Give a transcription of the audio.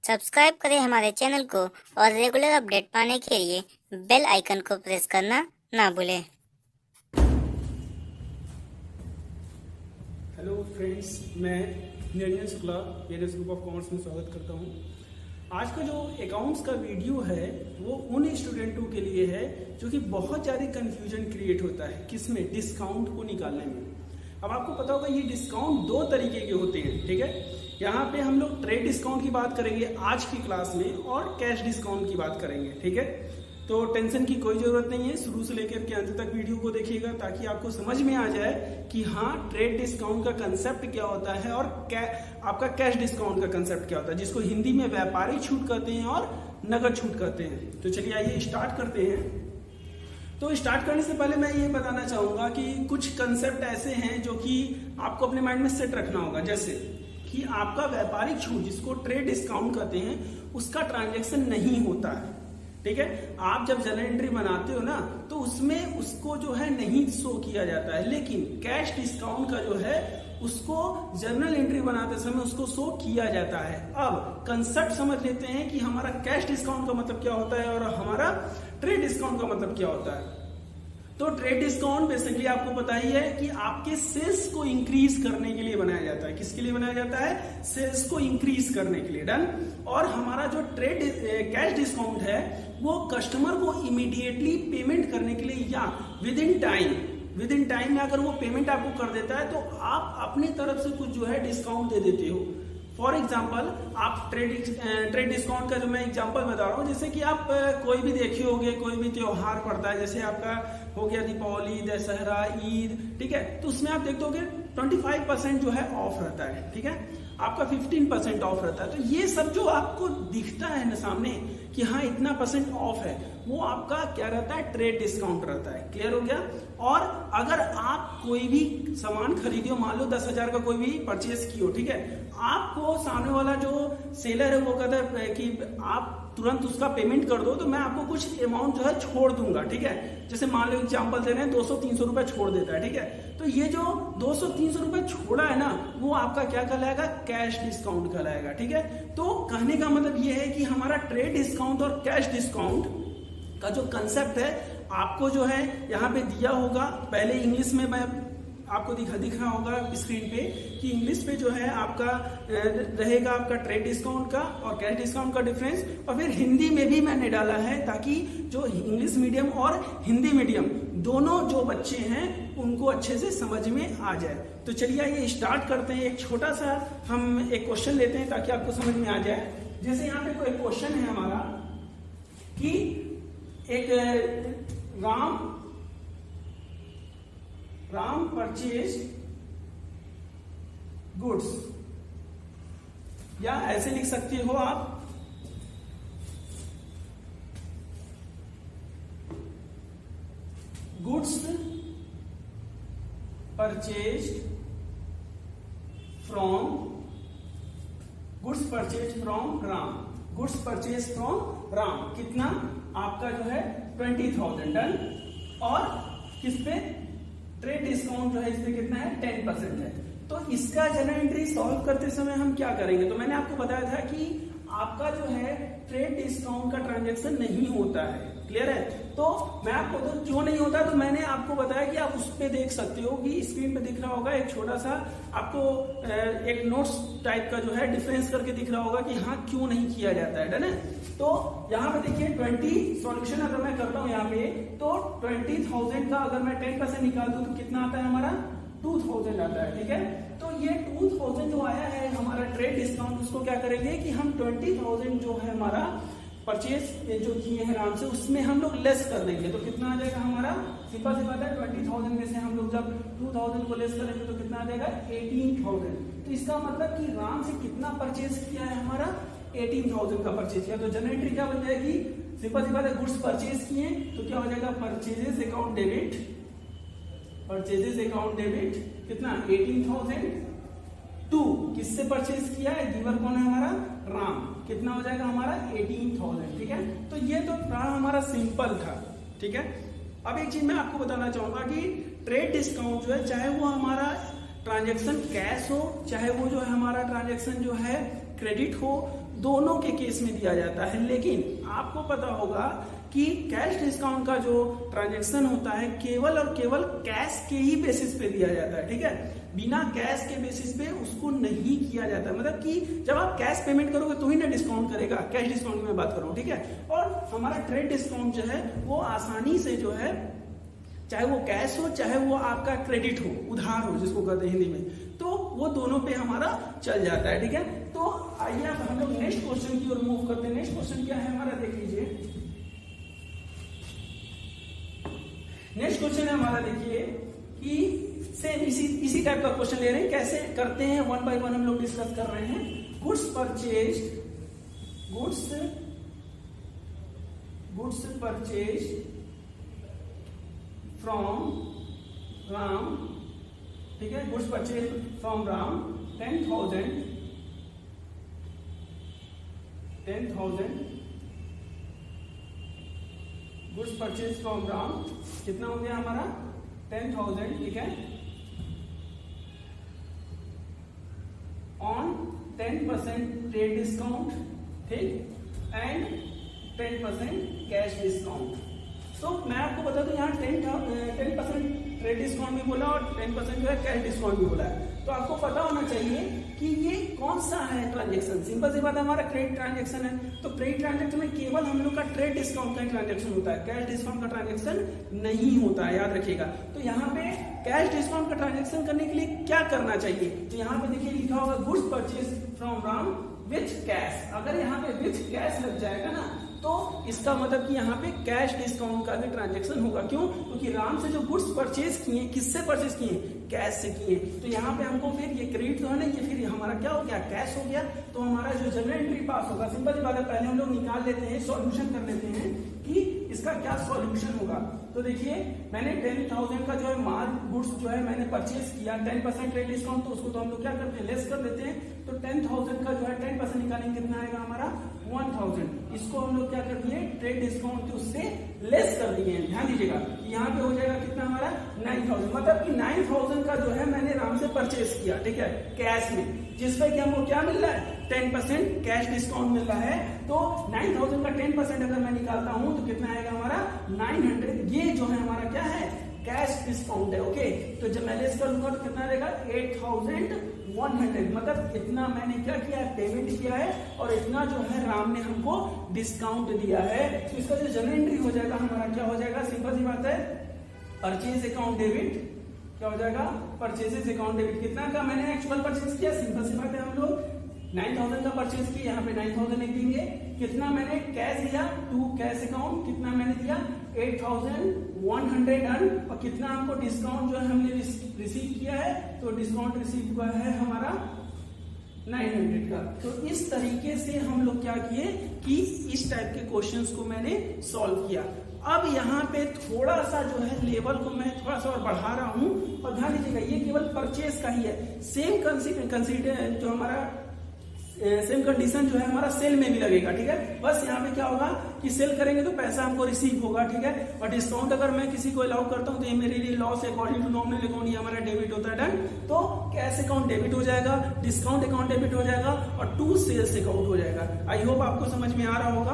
Subscribe करें हमारे channel को और रेगुलर अपडेट पाने के लिए बेल आइकन को प्रेस करना ना भूलें। हेलो फ्रेंड्स, मैं Niranjan Shukla NS group of commerce में स्वागत करता हूं। आज का जो अकाउंट्स का वीडियो है वो उन स्टूडेंटों के लिए है जो कि बहुत ज़्यादा कंफ्यूजन क्रिएट होता है किसमें, डिस्काउंट को निकालने में। अब आपको पता होगा ये डिस्काउंट दो तरीके के होते हैं, ठीक है। यहाँ पे हम लोग ट्रेड डिस्काउंट की बात करेंगे आज की क्लास में और कैश डिस्काउंट की बात करेंगे, ठीक है। तो टेंशन की कोई जरूरत नहीं है, शुरू से लेकर के अंत तक वीडियो को देखिएगा ताकि आपको समझ में आ जाए कि हाँ ट्रेड डिस्काउंट का कंसेप्ट क्या होता है और आपका कैश डिस्काउंट का कंसेप्ट क्या होता है, जिसको हिंदी में व्यापारी छूट कहते हैं और नगद छूट कहते हैं। तो चलिए आइए स्टार्ट करते हैं। तो स्टार्ट करने से पहले मैं ये बताना चाहूंगा कि कुछ कंसेप्ट ऐसे हैं जो कि आपको अपने माइंड में सेट रखना होगा, जैसे कि आपका व्यापारिक छूट जिसको ट्रेड डिस्काउंट कहते हैं उसका ट्रांजैक्शन नहीं होता है, ठीक है। आप जब जर्नल एंट्री बनाते हो ना तो उसमें उसको जो है नहीं शो किया जाता है, लेकिन कैश डिस्काउंट का जो है उसको जर्नल एंट्री बनाते समय उसको शो किया जाता है। अब कंसेप्ट समझ लेते हैं कि हमारा कैश डिस्काउंट का मतलब क्या होता है और हमारा ट्रेड डिस्काउंट का मतलब क्या होता है। तो ट्रेड डिस्काउंट बेसिकली आपको पता ही है कि आपके सेल्स को इंक्रीज करने के लिए बनाया जाता है। किसके लिए बनाया जाता है? सेल्स को इंक्रीज करने के लिए, डन। और हमारा जो कैश डिस्काउंट है वो कस्टमर को इमीडिएटली पेमेंट करने के लिए या विद इन टाइम में अगर वो पेमेंट आपको कर देता है तो आप अपनी तरफ से कुछ जो है डिस्काउंट दे देते हो। फॉर एग्जाम्पल आप ट्रेड डिस्काउंट का जो मैं एग्जाम्पल बता रहा हूँ, जैसे कि आप कोई भी देखे होंगे, कोई भी त्योहार पड़ता है, जैसे आपका हो गया दीपावली, दशहरा, ईद, ठीक है। तो उसमें आप देखते होंगे 25% जो है ऑफ रहता है, ठीक है। आपका 15% ऑफ रहता है। तो ये सब जो आपको दिखता है ना सामने कि हाँ इतना परसेंट ऑफ है, वो आपका क्या रहता है? ट्रेड डिस्काउंट रहता है। क्लियर हो गया। और अगर आप कोई भी सामान खरीदियो, मान लो 10,000 का कोई भी परचेज कियो, ठीक है, आपको सामने वाला जो सेलर है वो कहता है कि आप तुरंत उसका पेमेंट कर दो तो मैं आपको कुछ अमाउंट जो है छोड़ दूंगा, ठीक है। जैसे मान लो एग्जांपल दे रहे हैं 200-300 रुपए छोड़ देता है, ठीक है। तो ये जो 200-300 रुपए छोड़ा है ना वो आपका क्या कहलाएगा? कैश डिस्काउंट कहलाएगा, ठीक है। तो कहने का मतलब ये है कि हमारा ट्रेड डिस्काउंट और कैश डिस्काउंट का जो कंसेप्ट है आपको जो है यहाँ पे दिया होगा। पहले इंग्लिश में मैं आपको दिख रहा होगा स्क्रीन पे कि इंग्लिश पे जो है आपका रहेगा आपका ट्रेड डिस्काउंट का और कैश डिस्काउंट का डिफरेंस, और फिर हिंदी में भी मैंने डाला है ताकि जो इंग्लिश मीडियम और हिंदी मीडियम दोनों जो बच्चे हैं उनको अच्छे से समझ में आ जाए। तो चलिए आइए स्टार्ट करते हैं। एक छोटा सा हम एक क्वेश्चन लेते हैं ताकि आपको समझ में आ जाए। जैसे यहाँ पे कोई क्वेश्चन है हमारा कि एक राम परचेज गुड्स, या ऐसे लिख सकते हो आप goods purchase from Ram. Goods purchase from Ram कितना? आपका जो है 20,000, डन। और किस पे? ट्रेड डिस्काउंट जो है इसमें कितना है? 10% है। तो इसका जर्नल एंट्री सॉल्व करते समय हम क्या करेंगे? तो मैंने आपको बताया था कि आपका जो है ट्रेड डिस्काउंट का ट्रांजैक्शन नहीं होता है। क्लियर है। तो मैं आपको तो जो नहीं होता तो मैंने आपको बताया कि आप उस पे देख सकते हो कि स्क्रीन पे दिख रहा होगा एक छोटा सा आपको एक नोट्स टाइप का जो है डिफरेंस करके दिख रहा होगा कि हाँ क्यों नहीं किया जाता है, डन है। तो यहाँ पे देखिए 20 सॉल्यूशन अगर मैं करता हूँ यहाँ पे तो 20,000 का अगर मैं 10% निकाल दूं तो कितना आता है हमारा? 2,000 आता है, ठीक है। तो ये 2,000 जो आया है हमारा ट्रेड डिस्काउंट, उसको क्या करेंगे कि हम 20,000 जो है हमारा परचेज जो किए हैं राम से उसमें हम लोग लेस कर देंगे। तो कितना आ जाएगा हमारा? सिंपल सी बात है 20,000 में से हम लोग जब 2,000 को लेस करेंगे तो कितना आ जाएगा? 18,000। तो इसका मतलब कि राम से कितना परचेज किया है हमारा? 18,000 का परचेज किया। तो जनरल एंट्री क्या बन जाएगी? सिंपल सी बात है, गुड्स परचेज किए तो क्या हो जाएगा? परचेजेस अकाउंट डेबिट कितना? 18,000 टू किससे परचेज किया है? गिवर कौन है हमारा? राम। कितना हो जाएगा हमारा? 18,000, ठीक है। तो ये तो हमारा सिंपल था, ठीक है। अब एक चीज मैं आपको बताना चाहूंगा कि ट्रेड डिस्काउंट जो है चाहे वो हमारा ट्रांजैक्शन कैश हो चाहे वो जो है हमारा ट्रांजैक्शन जो है क्रेडिट हो, दोनों के केस में दिया जाता है। लेकिन आपको पता होगा कि कैश डिस्काउंट का जो ट्रांजैक्शन होता है केवल और केवल कैश के ही बेसिस पे दिया जाता है, ठीक है, बिना कैश के बेसिस पे उसको नहीं किया जाता। मतलब कि जब आप कैश पेमेंट करोगे तो ही ना डिस्काउंट करेगा, कैश डिस्काउंट की मैं बात कर रहा हूँ, ठीक है। और हमारा ट्रेड डिस्काउंट जो है वो आसानी से जो है, चाहे वो कैश हो चाहे वो आपका क्रेडिट हो, उधार हो जिसको कहते हैं हिंदी में, तो वो दोनों पे हमारा चल जाता है, ठीक है। तो आइए अब हम लोग नेक्स्ट क्वेश्चन की ओर मूव करते हैं। नेक्स्ट क्वेश्चन क्या है हमारा, देख लीजिए। नेक्स्ट क्वेश्चन है हमारा, देखिए कि सेम इसी टाइप का क्वेश्चन ले रहे हैं। कैसे करते हैं, वन बाय वन हम लोग डिस्कस कर रहे हैं। गुड्स परचेज फ्रॉम राम, ठीक है, goods purchase from Ram 10,000 goods purchase from Ram कितना हो गया हमारा 10,000, ठीक है, ऑन 10% ट्रेड डिस्काउंट, ठीक, एंड 10% कैश डिस्काउंट। तो मैं आपको बता दूं यहाँ 10% ट्रेड डिस्काउंट भी बोला और 10% जो है कैश डिस्काउंट भी बोला है। तो आपको पता होना चाहिए कि ये कौन सा है ट्रांजेक्शन। सिंपल सी बात है, हमारा क्रेडिट ट्रांजेक्शन है, तो क्रेडिट ट्रांजेक्शन में केवल हम लोग का ट्रेड डिस्काउंट का ट्रांजेक्शन होता है, कैश डिस्काउंट का ट्रांजेक्शन नहीं होता है, याद रखिएगा। तो यहाँ पे कैश डिस्काउंट का ट्रांजेक्शन करने के लिए क्या करना चाहिए, तो यहाँ पे देखिए लिखा होगा goods purchase from Ram with cash. अगर यहाँ पे विथ कैश लग जाएगा ना तो इसका मतलब कि यहाँ पे कैश डिस्काउंट का भी ट्रांजैक्शन होगा। क्यों? क्योंकि राम से जो गुड्स परचेज किए, किससे परचेज किए, कैश से किए। तो यहाँ पे हमको फिर ये क्रेडिट जो है ना, ये फिर हमारा क्या हो गया, कैश हो गया। तो हमारा जो जनरल एंट्री पास होगा, सिंपल सी बात है, पहले हम लोग निकाल लेते हैं, सॉल्यूशन कर लेते हैं कि इसका क्या सॉल्यूशन होगा। तो देखिए मैंने 10,000 का जो है माल गुड्स जो है मैंने परचेज किया, 10% ट्रेड डिस्काउंट, तो उसको तो हम लोग क्या करते हैं, लेस कर देते हैं। तो 10,000 का जो है 10% निकालेंगे, कितना आएगा हमारा 1,000। इसको हम लोग क्या कर दिए, ट्रेड डिस्काउंट के उससे लेस कर दिए हैं। ध्यान दीजिएगा, यहाँ पे हो जाएगा कितना हमारा 9,000। मतलब कि 9,000 का जो है मैंने राम से परचेज किया, ठीक है, कैश में, जिसपे कि हमको क्या मिल रहा है, 10% कैश डिस्काउंट मिल रहा है। तो 9,000 का 10% अगर मैं निकालता हूं तो कितना आएगा हमारा 900। ये जो है हमारा क्या है, कैश डिस्काउंट है, ओके। तो जब मैं लेस करूंगा तो कितना रहेगा 8,100। मतलब इतना मैंने क्या किया है, पेमेंट किया है, और इतना जो है राम ने हमको डिस्काउंट दिया है। तो इसका जो जनरल एंट्री हो जाएगा हमारा क्या हो जाएगा, सिंपल सी बात है, परचेज अकाउंट डेबिट, क्या हो जाएगा, परचेजेस अकाउंट डेबिट। कितना का मैंने एक्चुअल परचेज किया, सिंपल सी बात है, हम लोग 9,000 का परचेज किया, यहाँ पे 9,000 लिख देंगे। कितना मैंने कैश दिया टू कैश अकाउंट, कितना मैंने दिया 8,100 और कितना हमको डिस्काउंट जो है हमने रिसीव किया है, तो डिस्काउंट रिसीव हुआ है हमारा 900 का। तो इस तरीके से हम लोग क्या किए कि इस टाइप के क्वेश्चंस को मैंने सॉल्व किया। अब यहाँ पे थोड़ा सा जो है लेवल को मैं थोड़ा सा और बढ़ा रहा हूँ, और ध्यान दीजिएगा ये केवल परचेज का ही है। सेम कंसीडर जो हमारा सेम कंडीशन जो है हमारा सेल में भी लगेगा, ठीक है। बस यहाँ पे क्या होगा कि सेल करेंगे तो पैसा हमको रिसीव होगा, ठीक है। और डिस्काउंट अगर मैं किसी को अलाउ करता हूँ तो ये मेरे लिए loss according to nominal account ये हमारा डेबिट होता है, डन। तो कैश अकाउंट डेबिट हो जाएगा, डिस्काउंट अकाउंट डेबिट हो जाएगा और टू सेल्स अकाउंट हो जाएगा। आई होप आपको समझ में आ रहा होगा।